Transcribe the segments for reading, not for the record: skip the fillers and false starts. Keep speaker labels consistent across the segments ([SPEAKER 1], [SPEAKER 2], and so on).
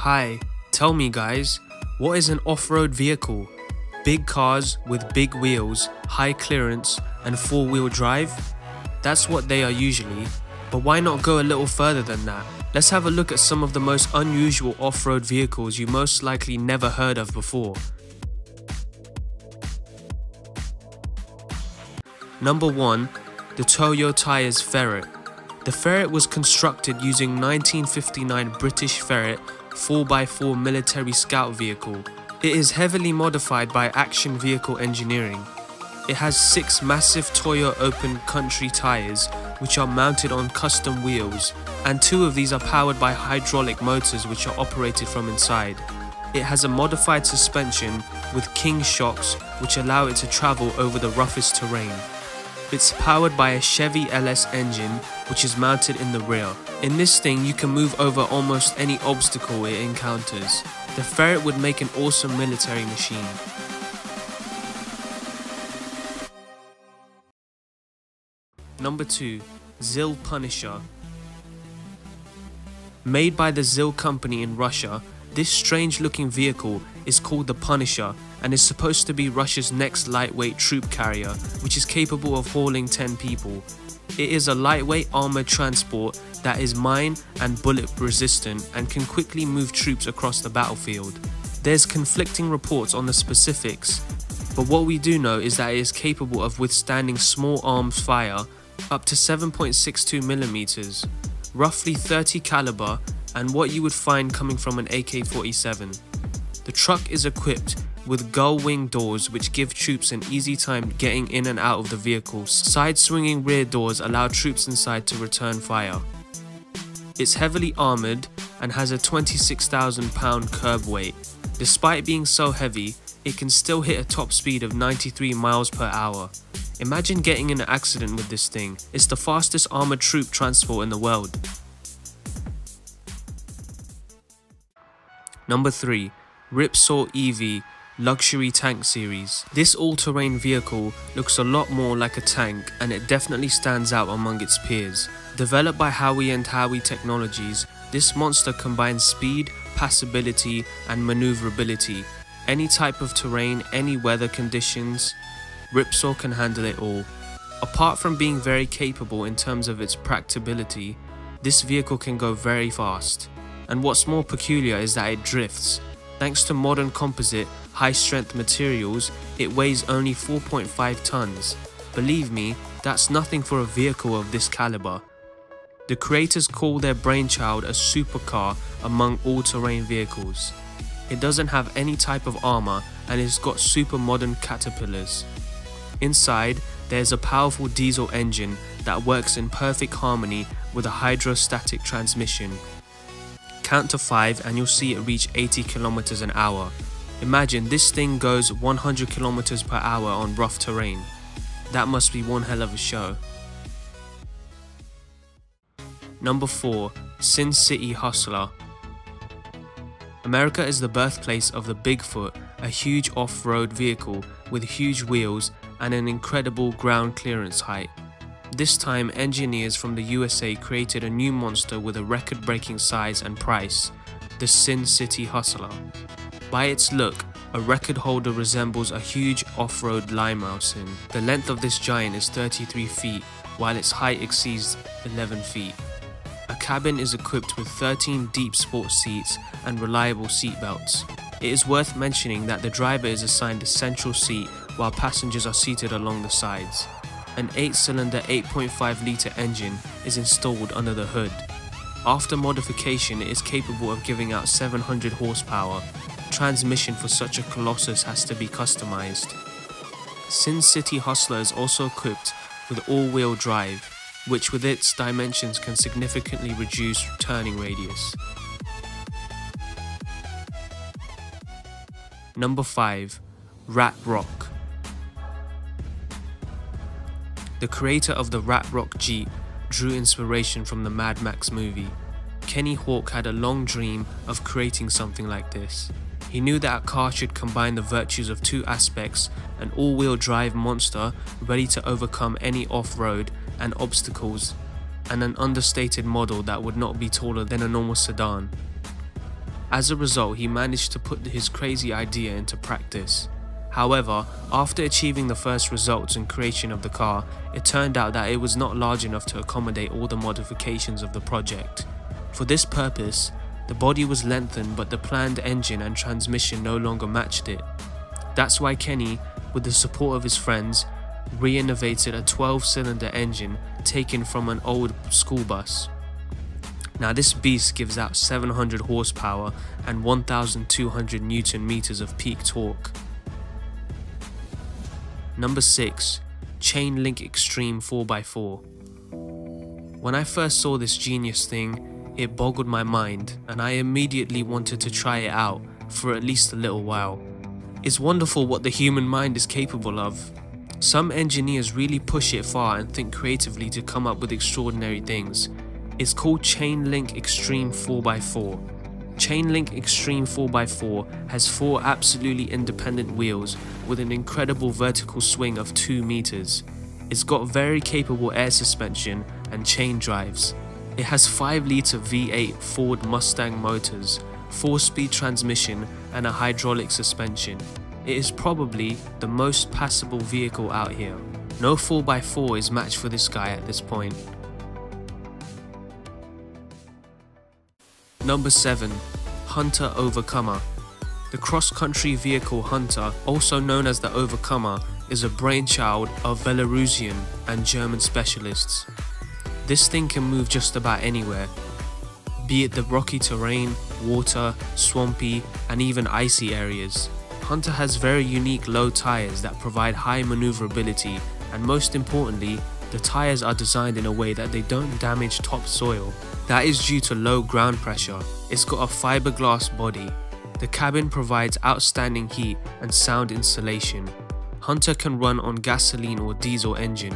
[SPEAKER 1] Hi, tell me guys, what is an off-road vehicle? Big cars with big wheels, high clearance and four-wheel drive? That's what they are usually, but why not go a little further than that? Let's have a look at some of the most unusual off-road vehicles you most likely never heard of before. Number 1. The Toyo Tyres Ferret. The Ferret was constructed using 1959 British Ferret 4x4 military scout vehicle. It is heavily modified by Action Vehicle Engineering. It has 6 massive Toyo open country tyres which are mounted on custom wheels, and 2 of these are powered by hydraulic motors which are operated from inside. It has a modified suspension with King shocks which allow it to travel over the roughest terrain. It's powered by a Chevy LS engine which is mounted in the rear. In this thing you can move over almost any obstacle it encounters. The Ferret would make an awesome military machine. Number 2. Zil Punisher. Made by the Zil company in Russia, this strange looking vehicle is called the Punisher and is supposed to be Russia's next lightweight troop carrier, which is capable of hauling 10 people. It is a lightweight armoured transport that is mine and bullet resistant and can quickly move troops across the battlefield. There's conflicting reports on the specifics, but what we do know is that it is capable of withstanding small arms fire up to 7.62mm, roughly 30 caliber, and what you would find coming from an AK-47. The truck is equipped with gull wing doors which give troops an easy time getting in and out of the vehicle. Side swinging rear doors allow troops inside to return fire. It's heavily armoured and has a 26,000 pound curb weight. Despite being so heavy, it can still hit a top speed of 93 miles per hour. Imagine getting in an accident with this thing. It's the fastest armoured troop transport in the world. Number 3. Ripsaw EV Luxury Tank Series. This all-terrain vehicle looks a lot more like a tank and it definitely stands out among its peers. Developed by Howie & Howie Technologies, this monster combines speed, passability and maneuverability. Any type of terrain, any weather conditions, Ripsaw can handle it all. Apart from being very capable in terms of its practicability, this vehicle can go very fast. And what's more peculiar is that it drifts. Thanks to modern composite, high-strength materials, it weighs only 4.5 tons. Believe me, that's nothing for a vehicle of this caliber. The creators call their brainchild a supercar among all-terrain vehicles. It doesn't have any type of armor and it's got super modern caterpillars. Inside, there's a powerful diesel engine that works in perfect harmony with a hydrostatic transmission. Count to 5 and you'll see it reach 80 km an hour. Imagine this thing goes 100 km per hour on rough terrain. That must be one hell of a show. Number 4. Sin City Hustler. America is the birthplace of the Bigfoot, a huge off-road vehicle with huge wheels and an incredible ground clearance height. This time, engineers from the USA created a new monster with a record-breaking size and price, the Sin City Hustler. By its look, a record holder resembles a huge off-road limousin. The length of this giant is 33 feet, while its height exceeds 11 feet. A cabin is equipped with 13 deep sports seats and reliable seat belts. It is worth mentioning that the driver is assigned a central seat while passengers are seated along the sides. An 8-cylinder 8.5 litre engine is installed under the hood. After modification, it is capable of giving out 700 horsepower. Transmission for such a colossus has to be customized. Sin City Hustler is also equipped with all-wheel drive, which with its dimensions can significantly reduce turning radius. Number 5. Rat Rock. The creator of the Rat Rock Jeep drew inspiration from the Mad Max movie. Kenny Hawk had a long dream of creating something like this. He knew that a car should combine the virtues of 2 aspects, an all-wheel drive monster ready to overcome any off-road and obstacles, and an understated model that would not be taller than a normal sedan. As a result, he managed to put his crazy idea into practice. However, after achieving the first results and creation of the car, it turned out that it was not large enough to accommodate all the modifications of the project. For this purpose, the body was lengthened, but the planned engine and transmission no longer matched it. That's why Kenny, with the support of his friends, re-innovated a 12-cylinder engine taken from an old school bus. Now this beast gives out 700 horsepower and 1,200 Newton meters of peak torque. Number 6. Chain Link Extreme 4x4. When I first saw this genius thing, it boggled my mind and I immediately wanted to try it out for at least a little while. It's wonderful what the human mind is capable of. Some engineers really push it far and think creatively to come up with extraordinary things. It's called Chain Link Extreme 4x4. Chain Link Extreme 4x4 has 4 absolutely independent wheels with an incredible vertical swing of 2 meters. It's got very capable air suspension and chain drives. It has 5-litre V8 Ford Mustang motors, 4-speed transmission and a hydraulic suspension. It is probably the most passable vehicle out here. No 4x4 is matched for this guy at this point. Number 7. Hunter Overcomer. The cross-country vehicle Hunter, also known as the Overcomer, is a brainchild of Belarusian and German specialists. This thing can move just about anywhere, be it the rocky terrain, water, swampy, and even icy areas. Hunter has very unique low tires that provide high maneuverability, and most importantly, the tires are designed in a way that they don't damage topsoil. That is due to low ground pressure. It's got a fiberglass body. The cabin provides outstanding heat and sound insulation. Hunter can run on gasoline or diesel engine.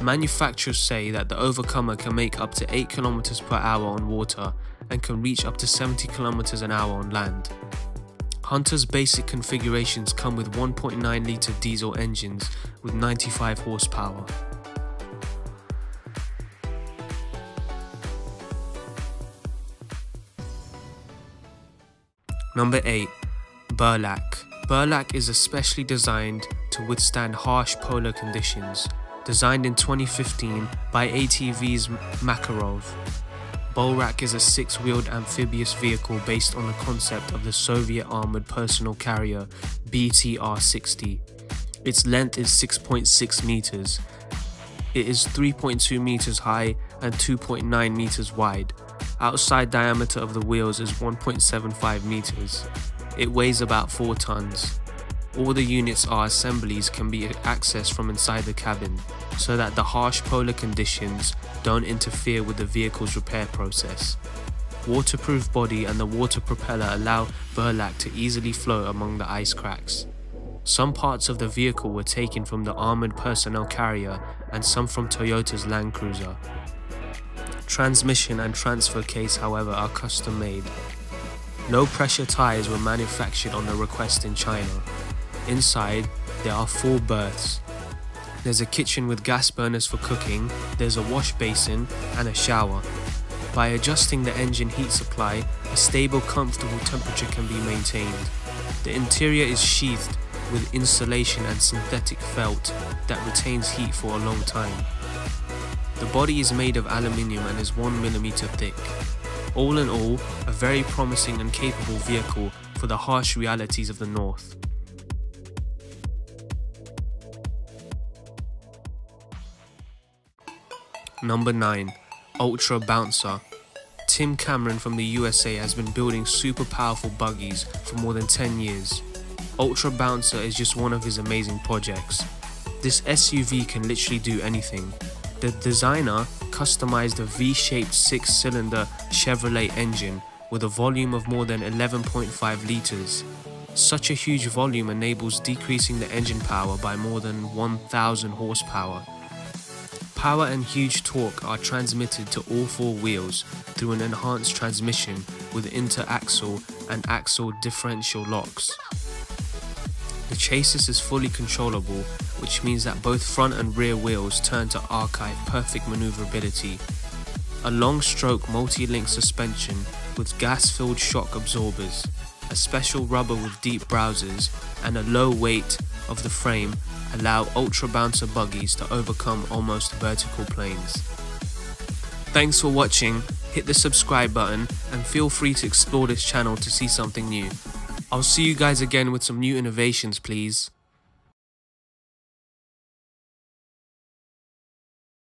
[SPEAKER 1] Manufacturers say that the Overcomer can make up to 8 km per hour on water and can reach up to 70 km an hour on land. Hunter's basic configurations come with 1.9 litre diesel engines with 95 horsepower. Number 8. Burlak. Burlak is especially designed to withstand harsh polar conditions. Designed in 2015 by ATV's Makarov. Burlak is a 6-wheeled amphibious vehicle based on the concept of the Soviet armored personal carrier BTR-60. Its length is 6.6 meters. It is 3.2 meters high and 2.9 meters wide. Outside diameter of the wheels is 1.75 meters. It weighs about 4 tons. All the units or assemblies can be accessed from inside the cabin, so that the harsh polar conditions don't interfere with the vehicle's repair process. Waterproof body and the water propeller allow Burlak to easily float among the ice cracks. Some parts of the vehicle were taken from the armored personnel carrier and some from Toyota's Land Cruiser. Transmission and transfer case, however, are custom made. Low pressure tires were manufactured on the request in China. Inside, there are 4 berths. There's a kitchen with gas burners for cooking, there's a wash basin and a shower. By adjusting the engine heat supply, a stable, comfortable temperature can be maintained. The interior is sheathed with insulation and synthetic felt that retains heat for a long time. The body is made of aluminium and is 1 mm thick. All in all, a very promising and capable vehicle for the harsh realities of the north. Number 9. Ultra Bouncer. Tim Cameron from the USA has been building super powerful buggies for more than 10 years. Ultra Bouncer is just one of his amazing projects. This SUV can literally do anything. The designer customized a V-shaped 6-cylinder Chevrolet engine with a volume of more than 11.5 liters. Such a huge volume enables decreasing the engine power by more than 1,000 horsepower. Power and huge torque are transmitted to all 4 wheels through an enhanced transmission with interaxle and axle differential locks. The chassis is fully controllable, which means that both front and rear wheels turn to archive perfect maneuverability. A long stroke multi-link suspension with gas-filled shock absorbers, a special rubber with deep browsers, and a low weight of the frame allow ultra bouncer buggies to overcome almost vertical planes. Thanks for watching, hit the subscribe button and feel free to explore this channel to see something new. I'll see you guys again with some new innovations, please.